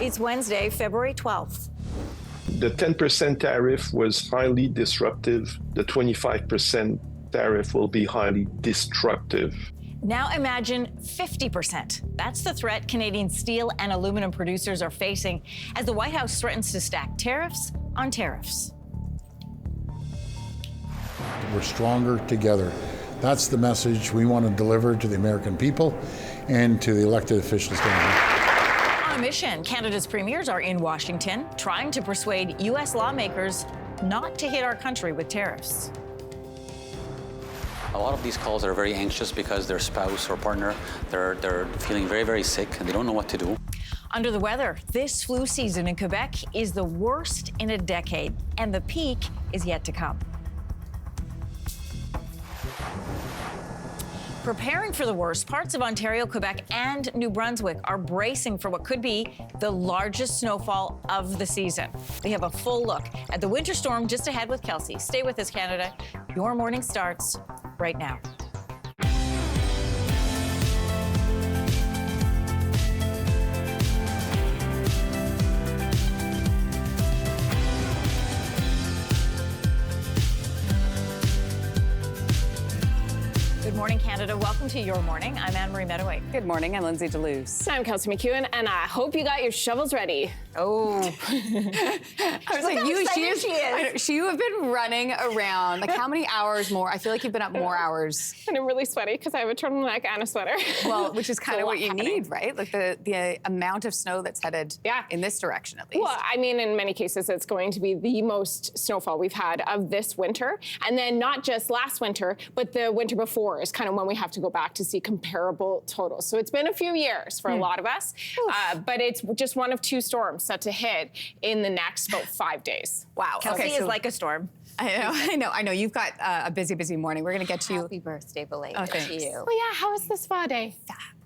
It's Wednesday, February 12th. The 10% tariff was highly disruptive. The 25% tariff will be highly destructive. Now imagine 50%. That's the threat Canadian steel and aluminum producers are facing as the White House threatens to stack tariffs on tariffs. We're stronger together. That's the message we want to deliver to the American people and to the elected officials down here. On a mission, Canada's premiers are in Washington trying to persuade U.S. lawmakers not to hit our country with tariffs. A lot of these calls are very anxious because their spouse or partner, they're feeling very, very sick and they don't know what to do. Under the weather, this flu season in Quebec is the worst in a decade, and the peak is yet to come. Preparing for the worst, parts of Ontario, Quebec, and New Brunswick are bracing for what could be the largest snowfall of the season. We have a full look at the winter storm just ahead with Kelsey. Stay with us, Canada. Your morning starts right now. Good morning, Canada. Welcome to Your Morning. I'm Anne-Marie Mediwake. Good morning. I'm Lindsey Deluce. I'm Kelsey McEwen, and I hope you got your shovels ready. Oh. I was like, you have been running around. Like, how many hours more? I feel like you've been up more hours. And I'm really sweaty because I have a turtleneck and a sweater. Well, which is kind of what you need, right? Like the amount of snow that's headed in this direction, at least. Well, I mean, in many cases, it's going to be the most snowfall we've had of this winter. And then not just last winter, but the winter before is kind of when we have to go back to see comparable totals. So it's been a few years for a lot of us, but it's just one of two storms set to hit in the next about 5 days. Wow. Kelsey is like a storm. I know. You've got a busy morning. We're going to get to you. Happy birthday belated to you. Oh, yeah. How was the spa day?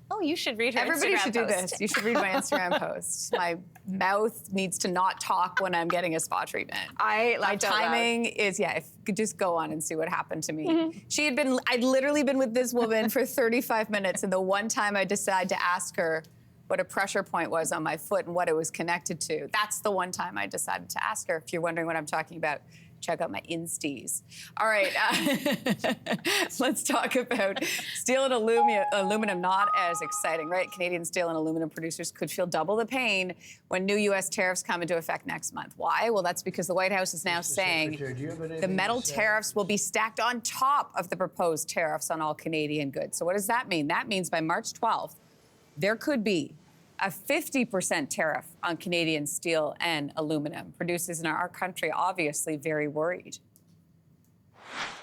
Oh, you should read her Everybody Instagram should post. do this. You should read my Instagram post. My mouth needs to not talk when I'm getting a spa treatment. My timing is, if you could just go on and see what happened to me. I'd literally been with this woman for 35 minutes, and the one time I decided to ask her what a pressure point was on my foot and what it was connected to, that's the one time I decided to ask her. If you're wondering what I'm talking about, check out my Insties. All right, let's talk about steel and aluminum. Not as exciting, right? Canadian steel and aluminum producers could feel double the pain when new U.S. tariffs come into effect next month. Why? Well, that's because the White House is now saying the metal tariffs will be stacked on top of the proposed tariffs on all Canadian goods. So what does that mean? That means by March 12th, there could be a 50% tariff on Canadian steel and aluminum. Producers in our country obviously very worried.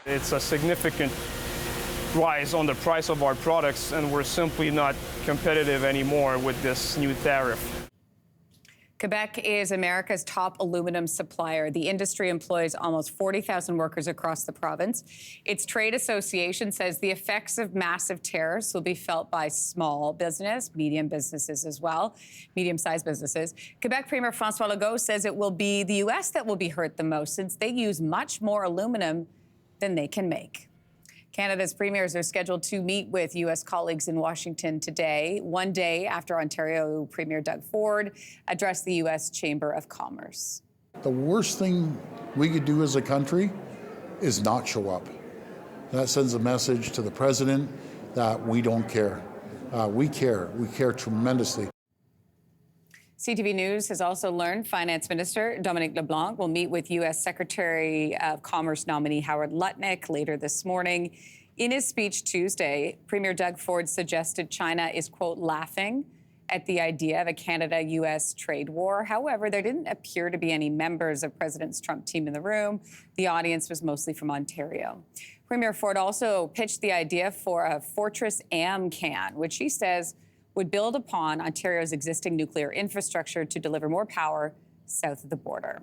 It's a significant rise on the price of our products, and we're simply not competitive anymore with this new tariff. Quebec is America's top aluminum supplier. The industry employs almost 40,000 workers across the province. Its trade association says the effects of massive tariffs will be felt by small business, medium businesses as well, medium-sized businesses. Quebec Premier François Legault says it will be the U.S. that will be hurt the most since they use much more aluminum than they can make. Canada's premiers are scheduled to meet with U.S. colleagues in Washington today, one day after Ontario Premier Doug Ford addressed the U.S. Chamber of Commerce. The worst thing we could do as a country is not show up. That sends a message to the president that we don't care. We care. We care tremendously. CTV News has also learned Finance Minister Dominic LeBlanc will meet with U.S. Secretary of Commerce nominee Howard Lutnick later this morning. In his speech Tuesday, Premier Doug Ford suggested China is, quote, laughing at the idea of a Canada-U.S. trade war. However, there didn't appear to be any members of President Trump's team in the room. The audience was mostly from Ontario. Premier Ford also pitched the idea for a Fortress AmCan, which he says would build upon Ontario's existing nuclear infrastructure to deliver more power south of the border.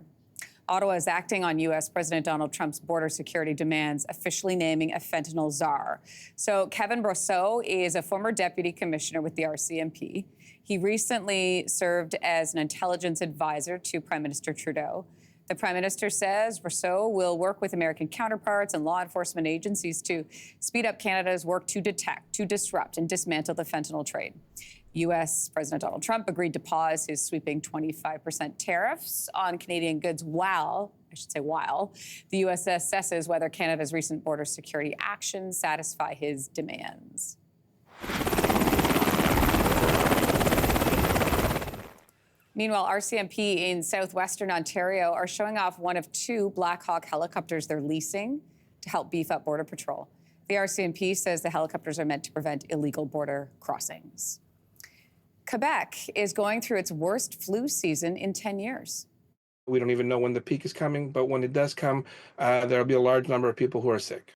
Ottawa is acting on U.S. President Donald Trump's border security demands, officially naming a fentanyl czar. So Kevin Brosseau is a former deputy commissioner with the RCMP. He recently served as an intelligence advisor to Prime Minister Trudeau. The Prime Minister says Brosseau will work with American counterparts and law enforcement agencies to speed up Canada's work to detect, to disrupt, and dismantle the fentanyl trade. U.S. President Donald Trump agreed to pause his sweeping 25% tariffs on Canadian goods while the U.S. assesses whether Canada's recent border security actions satisfy his demands. Meanwhile, RCMP in southwestern Ontario are showing off one of 2 Black Hawk helicopters they're leasing to help beef up Border Patrol. The RCMP says the helicopters are meant to prevent illegal border crossings. Quebec is going through its worst flu season in 10 years. We don't even know when the peak is coming, but when it does come, there'll be a large number of people who are sick.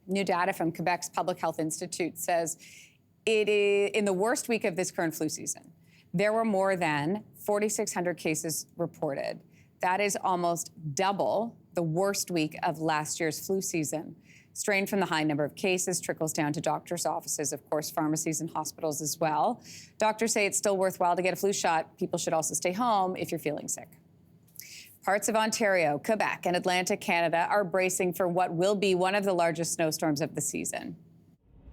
New data from Quebec's Public Health Institute says it is in the worst week of this current flu season. There were more than 4,600 cases reported. That is almost double the worst week of last year's flu season. Strain from the high number of cases trickles down to doctors' offices, of course, pharmacies and hospitals as well. Doctors say it's still worthwhile to get a flu shot. People should also stay home if you're feeling sick. Parts of Ontario, Quebec, and Atlantic Canada are bracing for what will be one of the largest snowstorms of the season.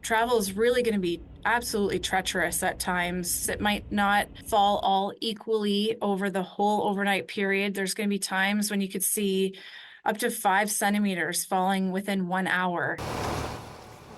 Travel is really going to be absolutely treacherous at times. It might not fall all equally over the whole overnight period. There's going to be times when you could see up to 5 centimeters falling within 1 hour.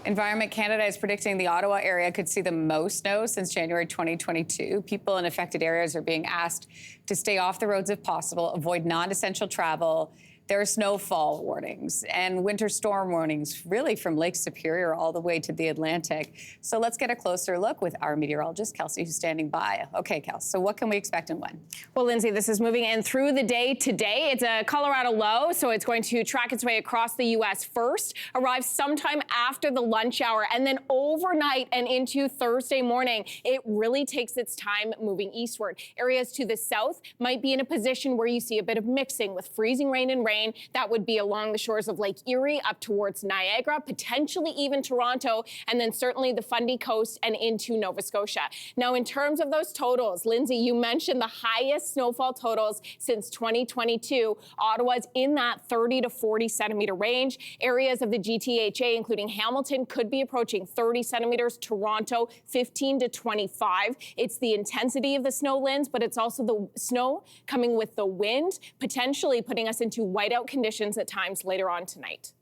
Environment Canada is predicting the Ottawa area could see the most snow since January 2022. People in affected areas are being asked to stay off the roads if possible, avoid non-essential travel. There are snowfall warnings and winter storm warnings, really from Lake Superior all the way to the Atlantic. So let's get a closer look with our meteorologist, Kelsey, who's standing by. Okay, Kelsey, so what can we expect and when? Well, Lindsay, this is moving in through the day today. It's a Colorado low, so it's going to track its way across the U.S. first, arrive sometime after the lunch hour, and then overnight and into Thursday morning. It really takes its time moving eastward. Areas to the south might be in a position where you see a bit of mixing with freezing rain and rain. That would be along the shores of Lake Erie up towards Niagara, potentially even Toronto, and then certainly the Fundy Coast and into Nova Scotia. Now, in terms of those totals, Lindsay, you mentioned the highest snowfall totals since 2022. Ottawa's in that 30 to 40 centimeter range. Areas of the GTHA, including Hamilton, could be approaching 30 centimeters. Toronto, 15 to 25. It's the intensity of the snow, Linds, but it's also the snow coming with the wind, potentially putting us into whiteout conditions at times later on tonight.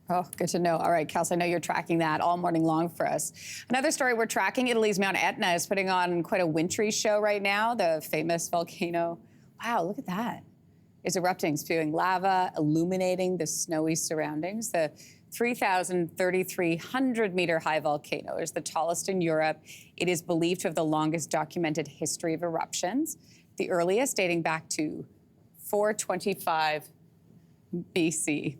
Oh, good to know. All right, Kelsey, I know you're tracking that all morning long for us. Another story we're tracking, Italy's Mount Etna is putting on quite a wintry show right now. The famous volcano, wow, look at that, is erupting, spewing lava, illuminating the snowy surroundings. The 3,300-meter high volcano is the tallest in Europe. It is believed to have the longest documented history of eruptions, the earliest dating back to 425 BC.